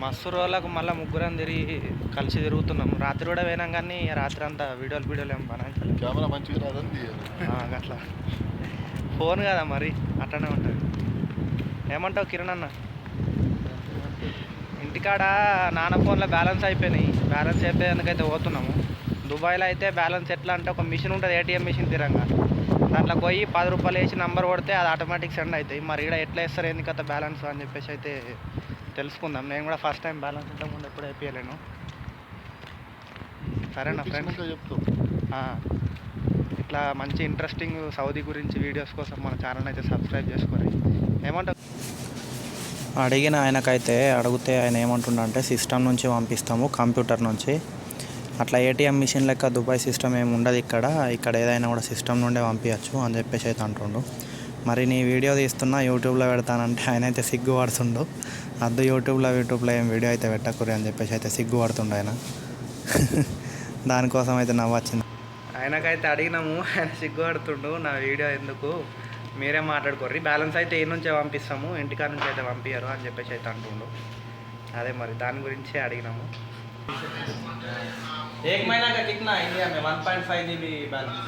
మస్తు రోజులకు మళ్ళీ ముగ్గురం తిరిగి కలిసి తిరుగుతున్నాం. రాత్రి కూడా పోయినాం కానీ రాత్రి అంతా వీడియోలు ఏం పని కెమెరా మంచిగా రాదని అట్లా ఫోన్ కదా మరి అట్లనే ఉంటుంది. ఏమంటావు కిరణ్ అన్న? ఇంటికాడ నాన్న ఫోన్లో బ్యాలెన్స్ అయిపోయినాయి. బ్యాలెన్స్ అయిపోయేందుకైతే పోతున్నాము. దుబాయ్లో అయితే బ్యాలెన్స్ ఎట్లా అంటే ఒక మిషన్ ఉంటుంది, ఏటీఎం మిషన్ తిరంగా. దాంట్లో పోయి 10 రూపాయలు వేసి నంబర్ కొడితే అది ఆటోమేటిక్ సెండ్ అవుతాయి. మరి ఇక్కడ ఎట్లా వేస్తారు ఏంది కదా బ్యాలెన్స్ అని చెప్పేసి అయితే తెలుసుకుందాం. నేను కూడా ఫస్ట్ టైం బ్యాలెన్స్ ఇంతకుముందు ఎప్పుడు అయిపోయలేను. సరేనా ఫ్రెండ్స్? ఇట్లా మంచి ఇంట్రెస్టింగ్ సౌదీ గురించి వీడియోస్ కోసం మన ఛానల్ అయితే సబ్స్క్రైబ్ చేసుకోండి. ఏమంటావు? అడిగిన ఆయనకైతే అడిగితే ఆయన ఏమంటుండంటే సిస్టమ్ నుంచి పంపిస్తాము, కంప్యూటర్ నుంచి. అట్లా ఏటీఎం మిషన్ లెక్క దుబాయ్ సిస్టమ్ ఏమి ఉండదు ఇక్కడ ఏదైనా కూడా సిస్టమ్ నుండే పంపించచ్చు అని చెప్పేసి అయితే అంటుండు. మరి నీ వీడియో తీస్తున్నా యూట్యూబ్లో పెడతానంటే ఆయన అయితే సిగ్గుపడుతుండు. అద్దు యూట్యూబ్లో ఏం వీడియో అయితే పెట్టకూరి అని చెప్పేసి అయితే సిగ్గుపడుతుండు ఆయన. దానికోసం అయితే నవ్వొచ్చింది. ఆయనకైతే అడిగినాము, ఆయన సిగ్గుపడుతుండు. నా వీడియో ఎందుకు, మీరే మాట్లాడుకోర్రి, బ్యాలెన్స్ అయితే ఈ నుంచే పంపిస్తాము, ఇంటికాడ నుంచి అయితే పంపించరు అని చెప్పేసి అయితే అంటుండు. అదే మరి దాని గురించే అడిగినాము. एक महीना का कितना इंडिया में 1.5 GB बैलेंस?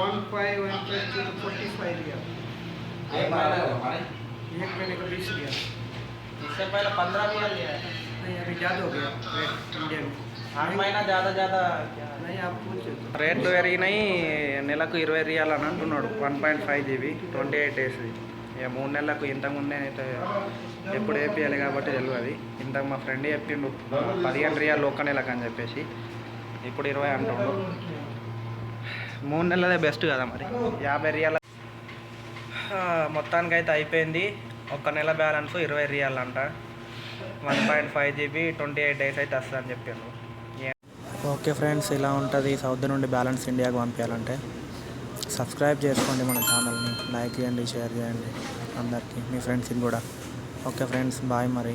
1.45 रियाल। एक महीना का हमारे एक महीने का 20 रियाल। इससे पहले 15 रियाल लिया है। नहीं अभी ज़्यादा हो गया रेट इंडिया में। 8 महीना ज़्यादा नहीं आप पूछ రేట్లు పెరిగినాయి. నెలకు 20 రియాలు అని అంటున్నాడు. 1.5 GB 28 days. ఇక 3 నెలలకు ఇంతకుముందే అయితే ఎప్పుడు వేపియాలి కాబట్టి తెలియదు. ఇంతకు మా ఫ్రెండ్ చెప్పిండు 15 రియాలు ఒక్క నెలకు అని చెప్పేసి, ఇప్పుడు 20 అంటుండు. 3 నెలలదే బెస్ట్ కదా మరి. 50 రియాల మొత్తానికైతే అయిపోయింది. ఒక్క నెల బ్యాలెన్స్ 20 రియాలు అంట. 1.5 GB 28 days అయితే వస్తుంది అని చెప్పాను. ఓకే ఫ్రెండ్స్, ఇలా ఉంటుంది సౌదీ నుండి బ్యాలెన్స్ ఇండియాకి పంపించాలంటే. సబ్స్క్రైబ్ చేసుకోండి మన ఛానల్ని, లైక్ చేయండి, షేర్ చేయండి అందరికీ, మీ ఫ్రెండ్స్కి కూడా. ఓకే ఫ్రెండ్స్, బాయ్ మరి.